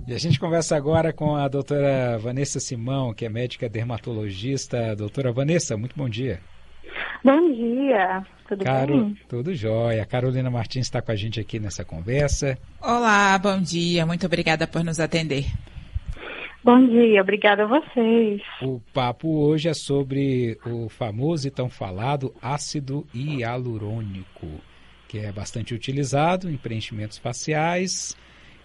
E a gente conversa agora com a doutora Vanessa Simão, que é médica dermatologista. Doutora Vanessa, muito bom dia. Bom dia, tudo bem? Tudo jóia. A Carolina Martins está com a gente aqui nessa conversa. Olá, bom dia, muito obrigada por nos atender. Bom dia, obrigada a vocês. O papo hoje é sobre o famoso e tão falado ácido hialurônico, que é bastante utilizado em preenchimentos faciais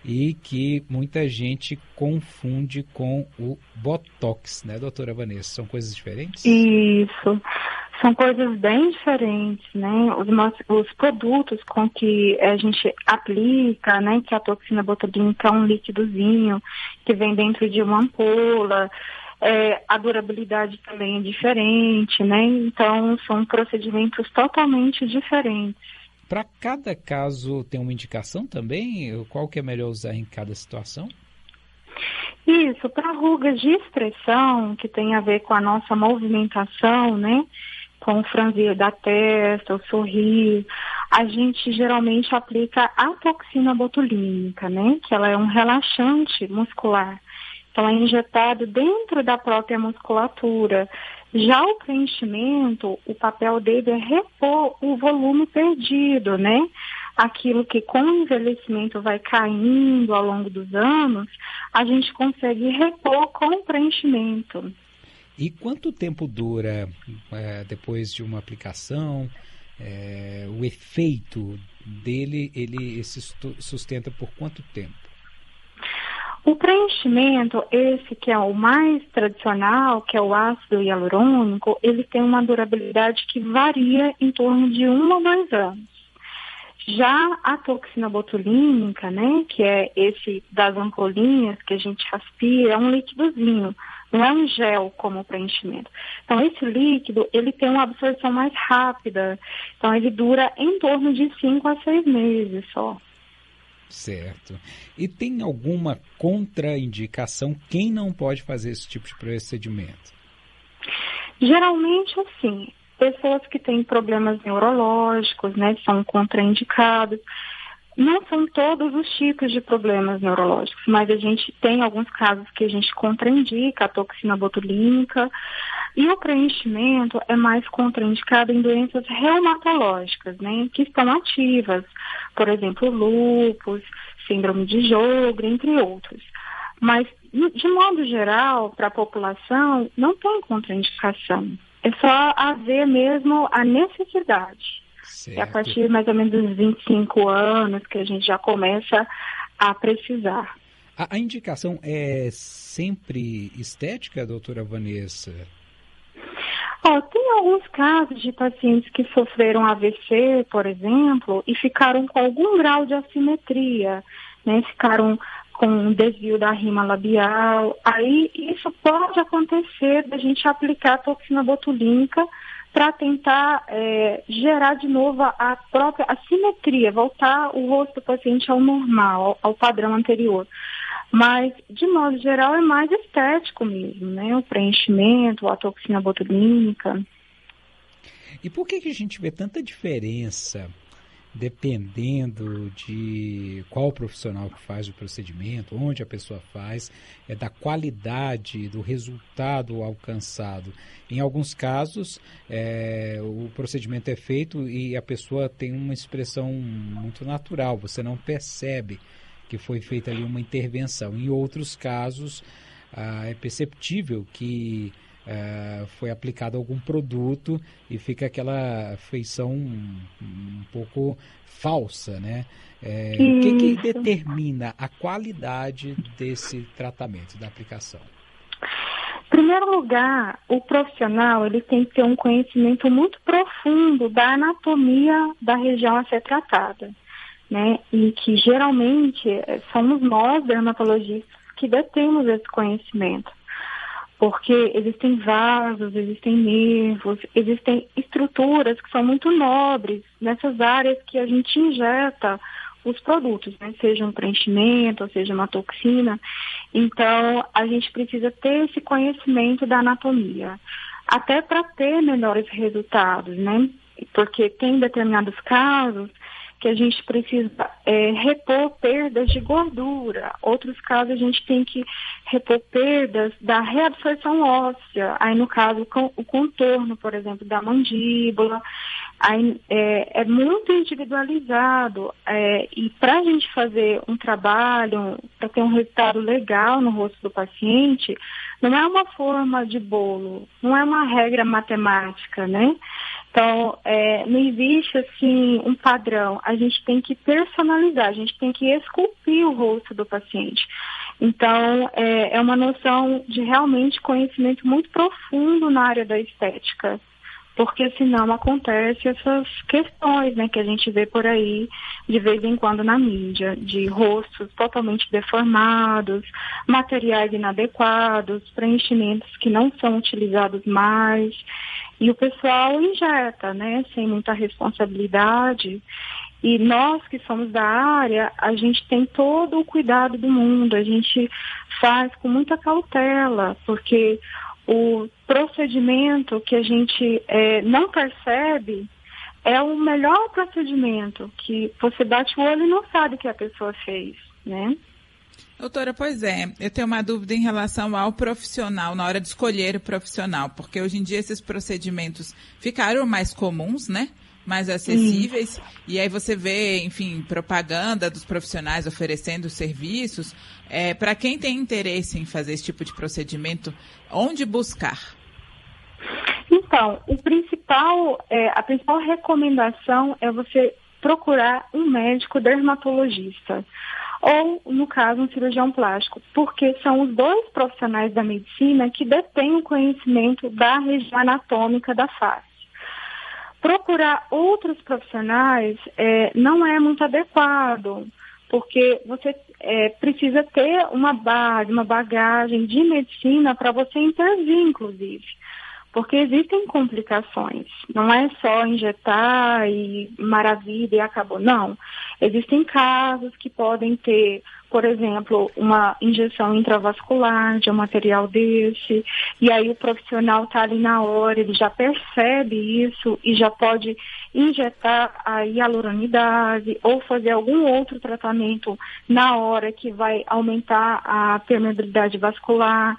e que muita gente confunde com o Botox, né, doutora Vanessa? São coisas diferentes? Isso, são coisas bem diferentes, né? Os produtos com que a gente aplica, né, que a toxina botulínica é um líquidozinho que vem dentro de uma ampola, a durabilidade também é diferente, né? Então, são procedimentos totalmente diferentes. Para cada caso tem uma indicação também? Qual que é melhor usar em cada situação? Isso, para rugas de expressão, que tem a ver com a nossa movimentação, né? Com o franzir da testa, o sorrir, a gente geralmente aplica a toxina botulínica, né? Que ela é um relaxante muscular. Então, é injetado dentro da própria musculatura. Já o preenchimento, o papel dele é repor o volume perdido, né? Aquilo que com o envelhecimento vai caindo ao longo dos anos, a gente consegue repor com o preenchimento. E quanto tempo dura depois de uma aplicação? O efeito dele, ele se sustenta por quanto tempo? O preenchimento, esse que é o mais tradicional, que é o ácido hialurônico, ele tem uma durabilidade que varia em torno de 1 ou 2 anos. Já a toxina botulínica, né, que é esse das ampolinhas que a gente aspira, é um líquidozinho, não é um gel como o preenchimento. Então, esse líquido, ele tem uma absorção mais rápida, então ele dura em torno de 5 a 6 meses só. Certo. E tem alguma contraindicação? Quem não pode fazer esse tipo de procedimento? Geralmente, assim, pessoas que têm problemas neurológicos, né, são contraindicados. Não são todos os tipos de problemas neurológicos, mas a gente tem alguns casos que a gente contraindica a toxina botulínica. E o preenchimento é mais contraindicado em doenças reumatológicas, né, que estão ativas. Por exemplo, lúpus, síndrome de Sjögren, entre outros. Mas, de modo geral, para a população, não tem contraindicação. É só haver mesmo a necessidade. Certo. É a partir mais ou menos dos 25 anos que a gente já começa a precisar. A indicação é sempre estética, doutora Vanessa? Tem alguns casos de pacientes que sofreram AVC, por exemplo, e ficaram com algum grau de assimetria, né? Ficaram com um desvio da rima labial. Aí isso pode acontecer da gente aplicar a toxina botulínica para tentar gerar de novo a própria assimetria, voltar o rosto do paciente ao normal, ao padrão anterior. Mas, de modo geral, é mais estético mesmo, né? O preenchimento, a toxina botulínica. E por que a gente vê tanta diferença dependendo de qual profissional que faz o procedimento, onde a pessoa faz, da qualidade, do resultado alcançado? Em alguns casos, o procedimento é feito e a pessoa tem uma expressão muito natural, você não percebe que foi feita ali uma intervenção. Em outros casos, é perceptível que foi aplicado algum produto e fica aquela feição um pouco falsa, né? O que determina a qualidade desse tratamento, da aplicação? Em primeiro lugar, o profissional ele tem que ter um conhecimento muito profundo da anatomia da região a ser tratada, né? E que geralmente somos nós, dermatologistas, que detemos esse conhecimento. Porque existem vasos, existem nervos, existem estruturas que são muito nobres nessas áreas que a gente injeta os produtos, né? Seja um preenchimento, ou seja uma toxina. Então, a gente precisa ter esse conhecimento da anatomia, até para ter melhores resultados, né? Porque tem determinados casos que a gente precisa repor perdas de gordura. Outros casos, a gente tem que repor perdas da reabsorção óssea. Aí, no caso, o contorno, por exemplo, da mandíbula. Aí, é muito individualizado. E para a gente fazer um trabalho, para ter um resultado legal no rosto do paciente, não é uma forma de bolo, não é uma regra matemática, né? Então, não existe, assim, um padrão. A gente tem que personalizar, a gente tem que esculpir o rosto do paciente. Então, é uma noção de realmente conhecimento muito profundo na área da estética, porque senão acontecem essas questões, né, que a gente vê por aí de vez em quando na mídia, de rostos totalmente deformados, materiais inadequados, preenchimentos que não são utilizados mais, e o pessoal injeta, né, sem muita responsabilidade. E nós que somos da área, a gente tem todo o cuidado do mundo, a gente faz com muita cautela, porque o procedimento que a gente não percebe é o melhor procedimento, que você bate o olho e não sabe o que a pessoa fez, né? Doutora, pois é, eu tenho uma dúvida em relação ao profissional, na hora de escolher o profissional, porque hoje em dia esses procedimentos ficaram mais comuns, né? Mais acessíveis, e aí você vê, enfim, propaganda dos profissionais oferecendo serviços. Para quem tem interesse em fazer esse tipo de procedimento, onde buscar? Então, a principal recomendação é você procurar um médico dermatologista, ou, no caso, um cirurgião plástico, porque são os dois profissionais da medicina que detêm o conhecimento da região anatômica da face. Procurar outros profissionais não é muito adequado, porque você precisa ter uma base, uma bagagem de medicina para você intervir, inclusive. Porque existem complicações. Não é só injetar e maravilha e acabou. Não. Existem casos que podem ter, por exemplo, uma injeção intravascular de um material desse, e aí o profissional está ali na hora, ele já percebe isso e já pode injetar a hialuronidase ou fazer algum outro tratamento na hora que vai aumentar a permeabilidade vascular.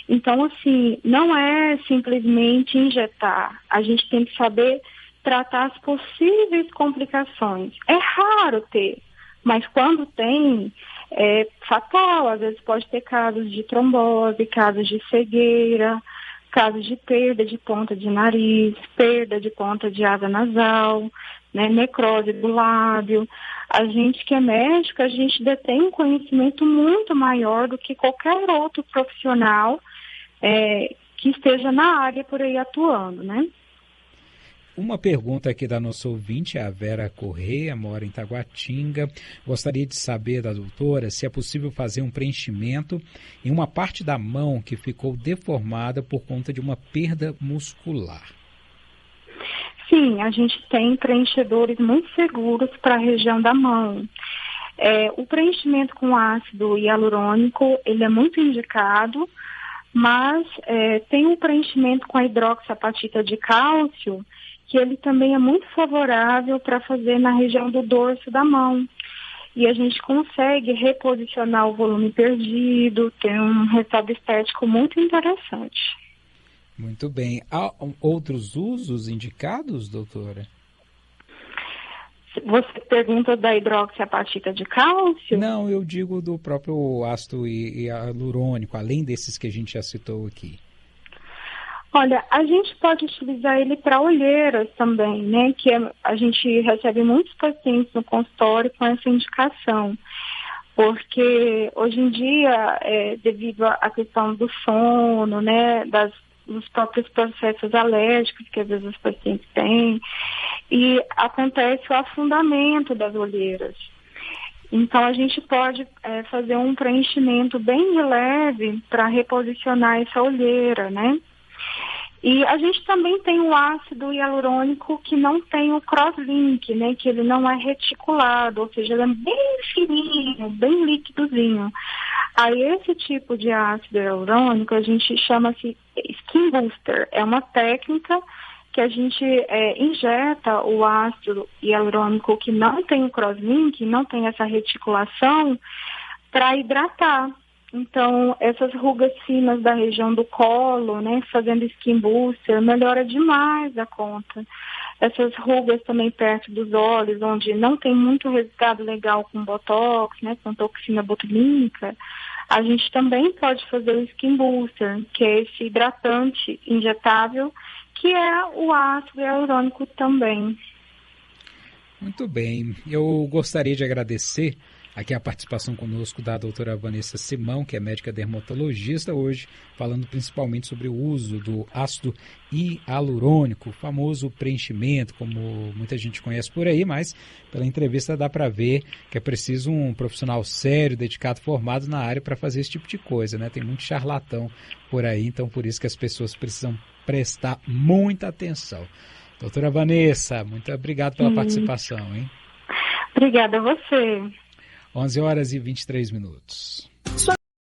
Então, assim, não é simplesmente injetar. A gente tem que saber tratar as possíveis complicações. É raro ter, mas quando tem, é fatal. Às vezes pode ter casos de trombose, casos de cegueira, casos de perda de ponta de nariz, perda de ponta de asa nasal, né, necrose do lábio. A gente que é médico, a gente detém um conhecimento muito maior do que qualquer outro profissional que esteja na área por aí atuando, né? Uma pergunta aqui da nossa ouvinte, a Vera Correia, mora em Taguatinga. Gostaria de saber da doutora se é possível fazer um preenchimento em uma parte da mão que ficou deformada por conta de uma perda muscular. Sim, a gente tem preenchedores muito seguros para a região da mão. O preenchimento com ácido hialurônico, ele é muito indicado, mas tem um preenchimento com a hidroxiapatita de cálcio, que ele também é muito favorável para fazer na região do dorso da mão. E a gente consegue reposicionar o volume perdido, tem um resultado estético muito interessante. Muito bem. Há outros usos indicados, doutora? Você pergunta da hidroxiapatita de cálcio? Não, eu digo do próprio ácido hialurônico, além desses que a gente já citou aqui. Olha, a gente pode utilizar ele para olheiras também, né? Que a gente recebe muitos pacientes no consultório com essa indicação. Porque hoje em dia, devido à questão do sono, né? Dos próprios processos alérgicos que às vezes os pacientes têm, e acontece o afundamento das olheiras. Então, a gente pode fazer um preenchimento bem de leve para reposicionar essa olheira, né? E a gente também tem o ácido hialurônico que não tem o crosslink, né? Que ele não é reticulado, ou seja, ele é bem fininho, bem líquidozinho. Aí esse tipo de ácido hialurônico a gente chama-se skin booster. É uma técnica que a gente injeta o ácido hialurônico que não tem o crosslink, que não tem essa reticulação, para hidratar. Então, essas rugas finas da região do colo, né, fazendo skin booster, melhora demais a conta. Essas rugas também perto dos olhos, onde não tem muito resultado legal com botox, né, com toxina botulínica, a gente também pode fazer o skin booster, que é esse hidratante injetável, que é o ácido hialurônico também. Muito bem. Eu gostaria de agradecer aqui a participação conosco da doutora Vanessa Simão, que é médica dermatologista, hoje falando principalmente sobre o uso do ácido hialurônico, o famoso preenchimento, como muita gente conhece por aí, mas pela entrevista dá para ver que é preciso um profissional sério, dedicado, formado na área para fazer esse tipo de coisa, né? Tem muito charlatão por aí, então por isso que as pessoas precisam prestar muita atenção. Doutora Vanessa, muito obrigado pela participação, hein? Obrigada a você. 11 horas e 23 minutos.